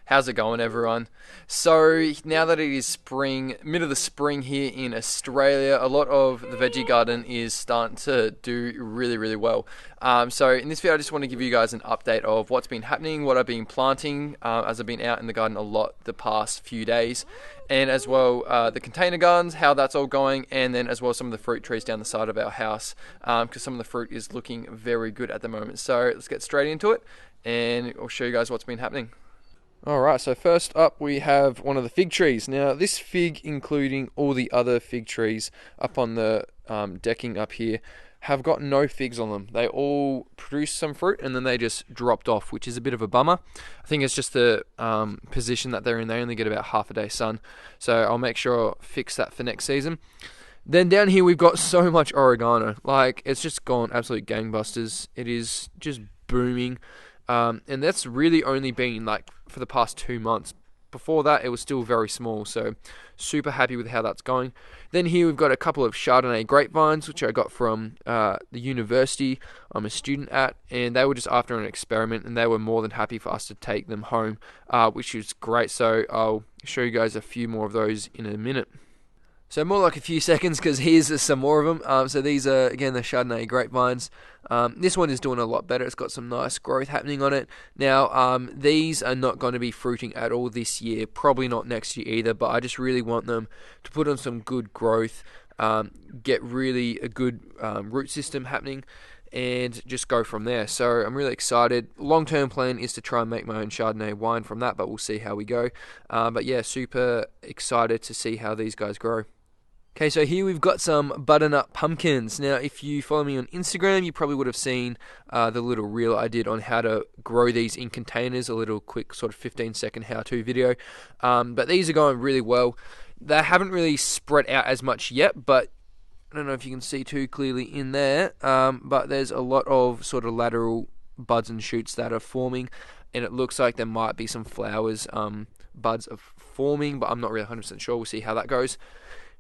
How's it going, everyone? So, now that it is spring, mid of the spring here in Australia, a lot of the veggie garden is starting to do really, really well. So, in this video, I just want to give you guys an update of what's been happening, what I've been planting, as I've been out in the garden a lot the past few days, and as well the container gardens, how that's all going, and then as well some of the fruit trees down the side of our house, because some of the fruit is looking very good at the moment. So, let's get straight into it, and I'll show you guys what's been happening. Alright, so first up we have one of the fig trees. Now this fig, including all the other fig trees up on the decking up here, have got no figs on them. They all produced some fruit and then they just dropped off, which is a bit of a bummer. I think it's just the position that they're in. They only get about half a day sun. So I'll make sure I'll fix that for next season. Then down here we've got so much oregano. Like, it's just gone absolute gangbusters. It is just booming. And that's really only been like for the past 2 months. Before that, it was still very small, so super happy with how that's going. Then here we've got a couple of Chardonnay grapevines, which I got from the university I'm a student at, and they were just after an experiment, and they were more than happy for us to take them home, which is great. So I'll show you guys a few more of those in a minute. So more like a few seconds, because here's some more of them. So these are, again, the Chardonnay grapevines. This one is doing a lot better. It's got some nice growth happening on it. Now, these are not going to be fruiting at all this year, probably not next year either, but I just really want them to put on some good growth, get really a good root system happening, and just go from there. So I'm really excited. Long-term plan is to try and make my own Chardonnay wine from that, but we'll see how we go. But yeah, super excited to see how these guys grow. Okay, so here we've got some butternut pumpkins. Now, if you follow me on Instagram, you probably would have seen the little reel I did on how to grow these in containers, a little quick sort of 15-second how-to video. But these are going really well. They haven't really spread out as much yet, but I don't know if you can see too clearly in there, but there's a lot of sort of lateral buds and shoots that are forming, and it looks like there might be some flowers, buds are forming, but I'm not really 100% sure. We'll see how that goes.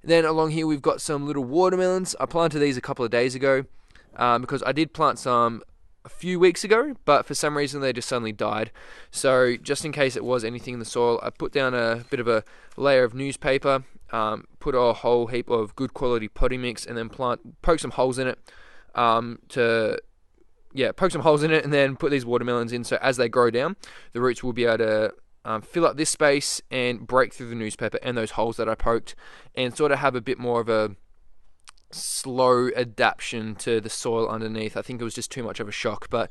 Then along here we've got some little watermelons. I planted these a couple of days ago because I did plant some a few weeks ago, but for some reason they just suddenly died. So just in case it was anything in the soil, I put down a bit of a layer of newspaper, put a whole heap of good quality potting mix, and then poke some holes in it poke some holes in it, and then put these watermelons in. So as they grow down, the roots will be able to fill up this space and break through the newspaper and those holes that I poked, and sort of have a bit more of a slow adaptation to the soil underneath. I think it was just too much of a shock, but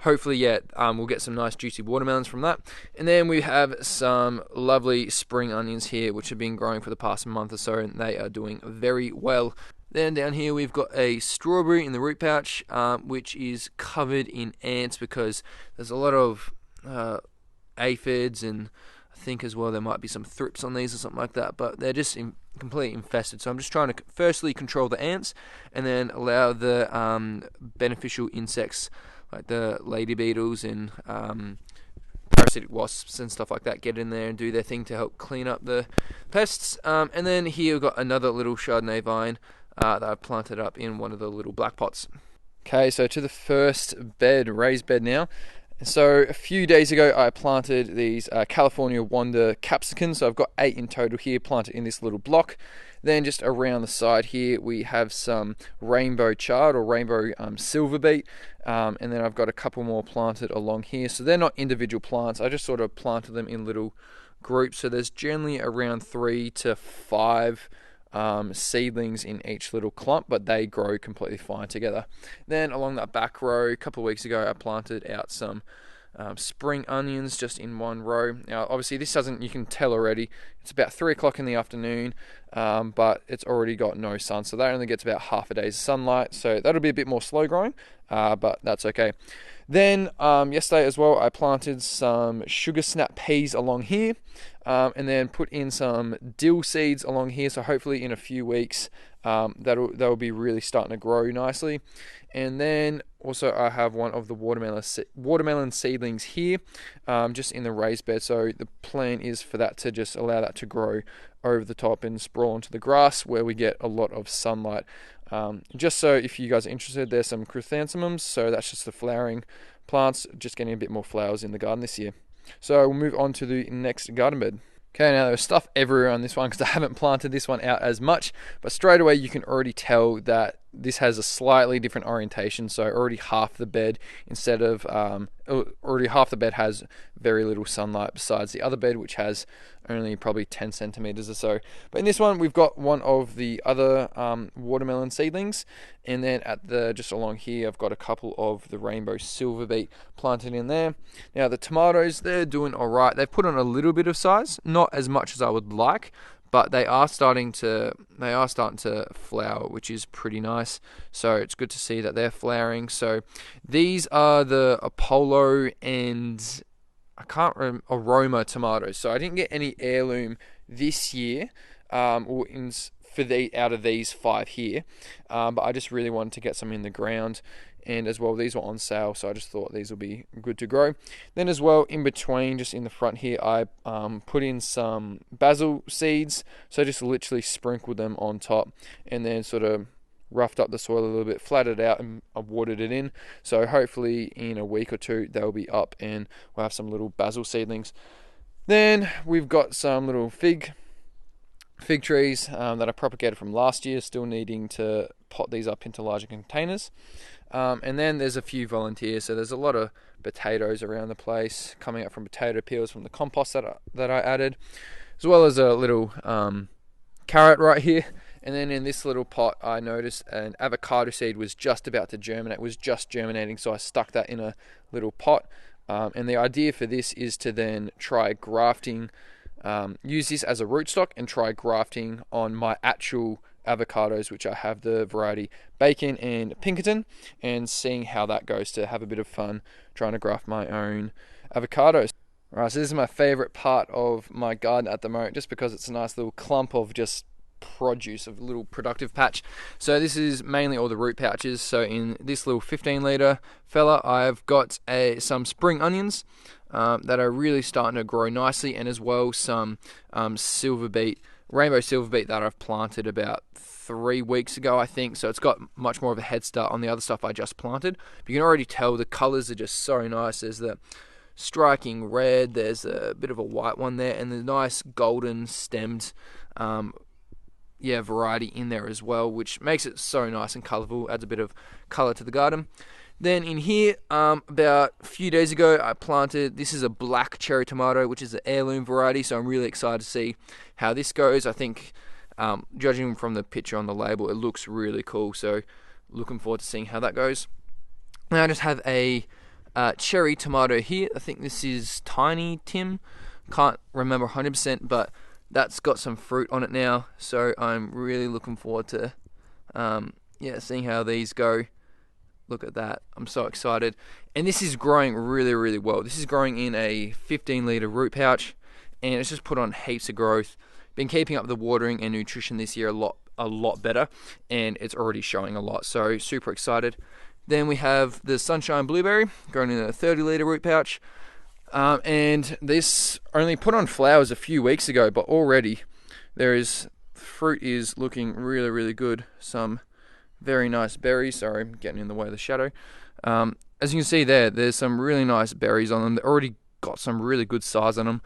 hopefully, we'll get some nice juicy watermelons from that. And then we have some lovely spring onions here, which have been growing for the past month or so, and they are doing very well. Then down here we've got a strawberry in the root pouch, which is covered in ants because there's a lot of aphids, and I think as well there might be some thrips on these or something like that, but they're just completely infested. So I'm just trying to firstly control the ants, and then allow the beneficial insects like the lady beetles and parasitic wasps and stuff like that get in there and do their thing to help clean up the pests. And then here we've got another little Chardonnay vine that I've planted up in one of the little black pots. Okay, so to the first raised bed now. So a few days ago I planted these California Wonder capsicums. So I've got 8 in total here planted in this little block. Then just around the side here we have some rainbow chard or rainbow silver beet, and then I've got a couple more planted along here. So they're not individual plants, I just sort of planted them in little groups. So there's generally around 3 to 5 seedlings in each little clump, but they grow completely fine together. Then along that back row, a couple of weeks ago I planted out some spring onions just in one row. Now obviously this doesn't, you can tell already, it's about 3 o'clock in the afternoon, but it's already got no sun, so that only gets about half a day's sunlight, so that'll be a bit more slow growing, but that's okay. Then yesterday as well I planted some sugar snap peas along here, and then put in some dill seeds along here, so hopefully in a few weeks they'll be really starting to grow nicely. And then also I have one of the watermelon seedlings here, just in the raised bed. So the plan is for that to just allow that to grow over the top and sprawl onto the grass where we get a lot of sunlight. Just so if you guys are interested, there's some chrysanthemums, so that's just the flowering plants, just getting a bit more flowers in the garden this year. So we'll move on to the next garden bed. Okay, now there's stuff everywhere on this one because I haven't planted this one out as much, but straight away you can already tell that this has a slightly different orientation. So already half the bed, instead of already half the bed has very little sunlight, besides the other bed which has only probably 10 centimeters or so. But in this one we've got one of the other watermelon seedlings, and then at the just along here I've got a couple of the rainbow silver beet planted in there. Now the tomatoes, they're doing all right. They've put on a little bit of size, not as much as I would like, but they are starting to flower, which is pretty nice. So it's good to see that they're flowering. So these are the Apollo and I can't remember, Aroma tomatoes. So I didn't get any heirloom this year, out of these 5 here, but I just really wanted to get some in the ground. And as well, these were on sale, so I just thought these will be good to grow. Then as well, in between, just in the front here, I put in some basil seeds. So I just literally sprinkled them on top, and then sort of roughed up the soil a little bit, flattened it out, and I watered it in. So hopefully in a week or two, they'll be up, and we'll have some little basil seedlings. Then we've got some little fig trees that I propagated from last year, still needing to pot these up into larger containers. And then there's a few volunteers, so there's a lot of potatoes around the place coming up from potato peels from the compost that I added, as well as a little carrot right here. And then in this little pot I noticed an avocado seed was just about to germinate, was just germinating, so I stuck that in a little pot. And the idea for this is to then try grafting, use this as a rootstock and try grafting on my actual avocados, which I have the variety Bacon and Pinkerton, and seeing how that goes, to have a bit of fun trying to graft my own avocados. Alright, so this is my favorite part of my garden at the moment, just because it's a nice little clump of just produce, of a little productive patch. So this is mainly all the root pouches. So in this little 15-litre fella, I've got some spring onions that are really starting to grow nicely, and as well some rainbow silver beet that I've planted about 3 weeks ago, I think. So it's got much more of a head start on the other stuff I just planted. But you can already tell the colours are just so nice. There's the striking red, there's a bit of a white one there, and the nice golden stemmed variety in there as well, which makes it so nice and colourful, adds a bit of colour to the garden. Then in here, about a few days ago, I planted, this is a black cherry tomato, which is an heirloom variety, so I'm really excited to see how this goes. I think, judging from the picture on the label, it looks really cool, so looking forward to seeing how that goes. Now I just have a cherry tomato here. I think this is Tiny Tim, can't remember 100%, but that's got some fruit on it now, so I'm really looking forward to seeing how these go. Look at that, I'm so excited. And this is growing really, really well. This is growing in a 15-litre root pouch, and it's just put on heaps of growth. Been keeping up the watering and nutrition this year a lot better, and it's already showing a lot, so super excited. Then we have the Sunshine Blueberry, growing in a 30-litre root pouch. And this only put on flowers a few weeks ago, but already fruit is looking really, really good. Some very nice berries. Sorry, I'm getting in the way of the shadow. As you can see there's some really nice berries on them. They've already got some really good size on them.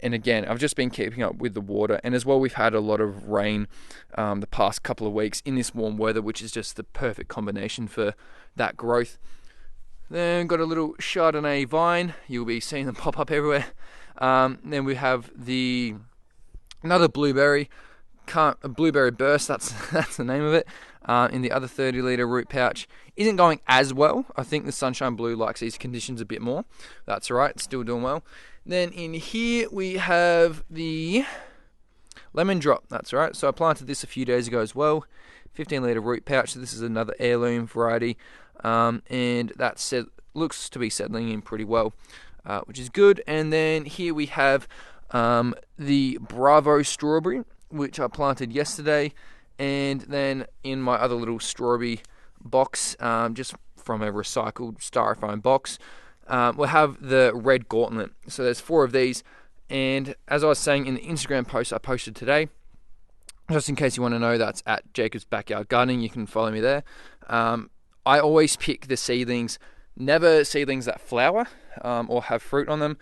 And again, I've just been keeping up with the water. And as well, we've had a lot of rain the past couple of weeks in this warm weather, which is just the perfect combination for that growth. Then got a little Chardonnay vine. You'll be seeing them pop up everywhere. Then we have another blueberry. Blueberry burst, that's the name of it, in the other 30-litre root pouch. Isn't going as well. I think the Sunshine Blue likes these conditions a bit more. That's all right, it's still doing well. Then in here we have the Lemon Drop. That's all right. So I planted this a few days ago as well. 15-litre root pouch. So this is another heirloom variety, and that looks to be settling in pretty well, which is good. And then here we have the Bravo Strawberry, which I planted yesterday, and then in my other little strawberry box, just from a recycled styrofoam box, we'll have the Red Gauntlet. So there's 4 of these, and as I was saying in the Instagram post I posted today, just in case you want to know, that's at Jacob's Backyard Gardening. You can follow me there. I always pick the seedlings, never seedlings that flower or have fruit on them.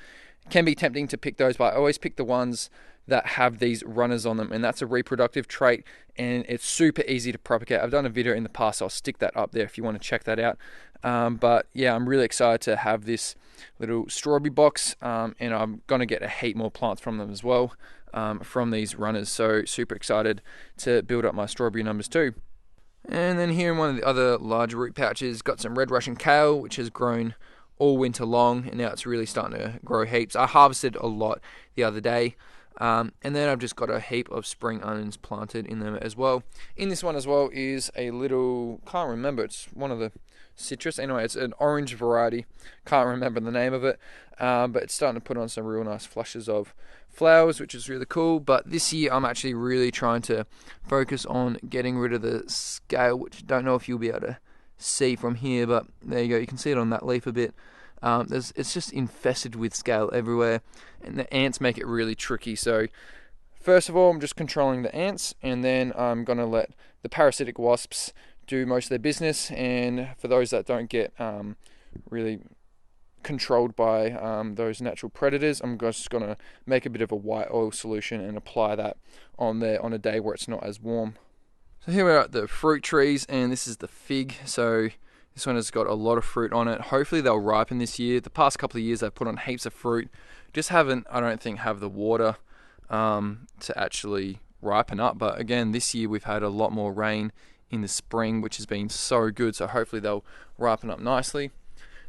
It can be tempting to pick those, but I always pick the ones that have these runners on them, and that's a reproductive trait, and it's super easy to propagate. I've done a video in the past, so I'll stick that up there if you want to check that out. But yeah, I'm really excited to have this little strawberry box, and I'm going to get a heap more plants from them as well, from these runners. So super excited to build up my strawberry numbers too. And then here in one of the other large root pouches, got some red Russian kale, which has grown all winter long, and now it's really starting to grow heaps. I harvested a lot the other day. And then I've just got a heap of spring onions planted in them as well. In this one as well is a little, can't remember, it's one of the citrus. Anyway, it's an orange variety. Can't remember the name of it. But it's starting to put on some real nice flushes of flowers, which is really cool. But this year I'm actually really trying to focus on getting rid of the scale, which I don't know if you'll be able to see from here, but there you go. You can see it on that leaf a bit. It's just infested with scale everywhere, and the ants make it really tricky. So first of all, I'm just controlling the ants, and then I'm going to let the parasitic wasps do most of their business. And for those that don't get really controlled by those natural predators, I'm just going to make a bit of a white oil solution and apply that on there on a day where it's not as warm. So here we're at the fruit trees, and this is the fig. So this one has got a lot of fruit on it. Hopefully they'll ripen this year. The past couple of years I've put on heaps of fruit. Just haven't, I don't think, have the water to actually ripen up. But again, this year we've had a lot more rain in the spring, which has been so good. So hopefully they'll ripen up nicely.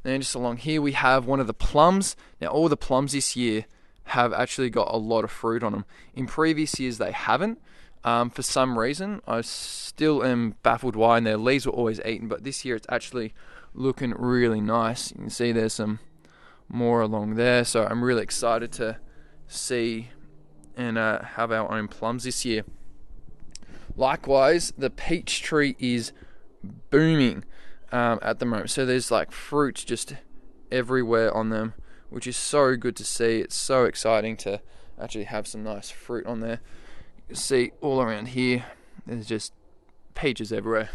Then just along here we have one of the plums. Now all the plums this year have actually got a lot of fruit on them. In previous years they haven't. For some reason, I still am baffled why, and their leaves were always eaten, but this year it's actually looking really nice. You can see there's some more along there, so I'm really excited to see and have our own plums this year. Likewise, the peach tree is booming at the moment, so there's like fruit just everywhere on them, which is so good to see. It's so exciting to actually have some nice fruit on there. See all around here there's just peaches everywhere,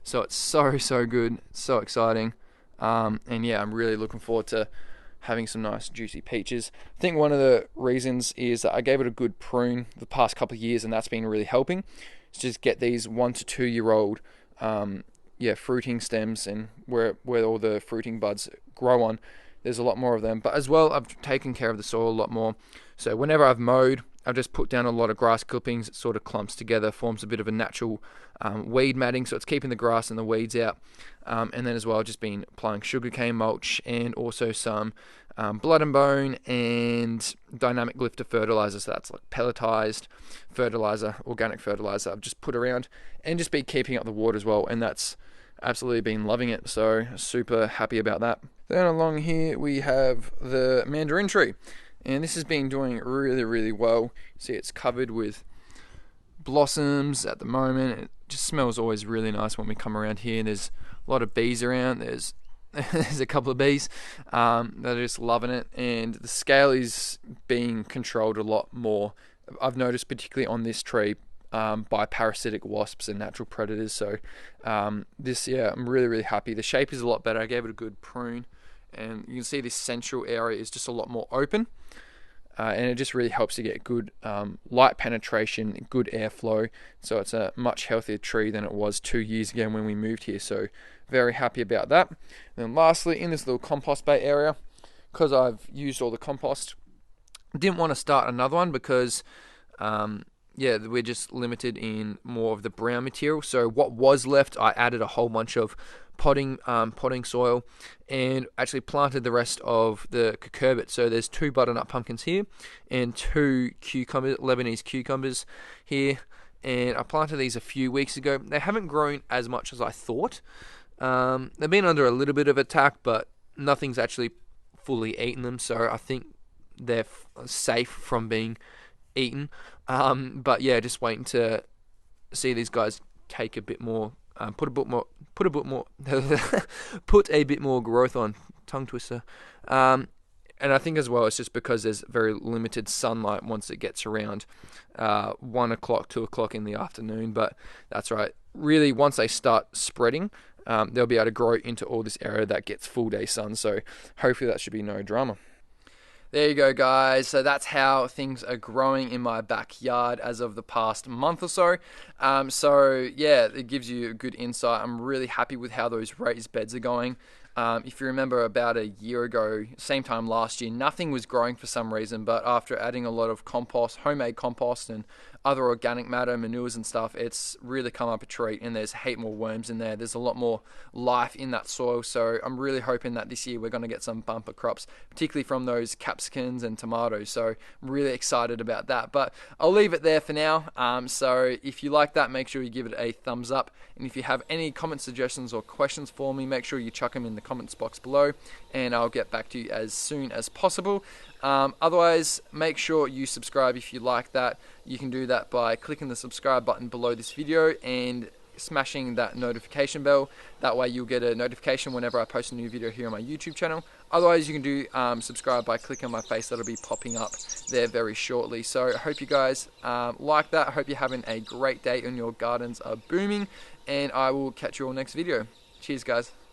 so it's so good, so exciting, and yeah, I'm really looking forward to having some nice juicy peaches. I think one of the reasons is that I gave it a good prune the past couple of years, and that's been really helping. It's just get these 1 to 2 year old fruiting stems, and where all the fruiting buds grow on, there's a lot more of them. But as well, I've taken care of the soil a lot more, so whenever I've mowed, I've just put down a lot of grass clippings. It sort of clumps together, forms a bit of a natural weed matting, so it's keeping the grass and the weeds out. And then as well, I've just been applying sugarcane mulch and also some blood and bone and dynamic lifter fertilizer. So that's like pelletized fertilizer, organic fertilizer I've just put around, and just been keeping up the water as well. And that's absolutely been loving it, so super happy about that. Then along here we have the Mandarin Tree. And this has been doing really well. See, it's covered with blossoms at the moment. It just smells always really nice when we come around here. There's a lot of bees around. There's a couple of bees that are just loving it. And the scale is being controlled a lot more. I've noticed particularly on this tree by parasitic wasps and natural predators. So I'm really happy. The shape is a lot better. I gave it a good prune. And you can see this central area is just a lot more open, and it just really helps to get good light penetration, good airflow. So it's a much healthier tree than it was 2 years ago when we moved here. So very happy about that. And then lastly, in this little compost bay area, because I've used all the compost, I didn't want to start another one because we're just limited in more of the brown material. So what was left, I added a whole bunch of potting soil, and actually planted the rest of the cucurbit. So there's 2 butternut pumpkins here and 2 Lebanese cucumbers here, and I planted these a few weeks ago. They haven't grown as much as I thought. They've been under a little bit of attack, but nothing's actually fully eaten them, so I think they're safe from being eaten. But yeah, just waiting to see these guys take a bit more, put a bit more growth on. Tongue twister. And I think as well, it's just because there's very limited sunlight once it gets around 1 o'clock, 2 o'clock in the afternoon. But that's right. Really, once they start spreading, they'll be able to grow into all this area that gets full day sun. So hopefully that should be no drama. There you go, guys. So that's how things are growing in my backyard as of the past month or so. So yeah, it gives you a good insight. I'm really happy with how those raised beds are going. If you remember about a year ago, same time last year, nothing was growing for some reason, but after adding a lot of compost, homemade compost and other organic matter, manures and stuff, it's really come up a treat, and there's a heap more worms in there. There's a lot more life in that soil, so I'm really hoping that this year we're going to get some bumper crops, particularly from those capsicums and tomatoes, so I'm really excited about that. But I'll leave it there for now. So if you like that, make sure you give it a thumbs up, and if you have any comment suggestions or questions for me, make sure you chuck them in the comments box below, and I'll get back to you as soon as possible. Otherwise, make sure you subscribe if you like that. You can do that by clicking the subscribe button below this video and smashing that notification bell. That way you'll get a notification whenever I post a new video here on my YouTube channel. Otherwise, you can do subscribe by clicking on my face. That'll be popping up there very shortly. So I hope you guys like that. I hope you're having a great day and your gardens are booming, and I will catch you all next video. Cheers, guys.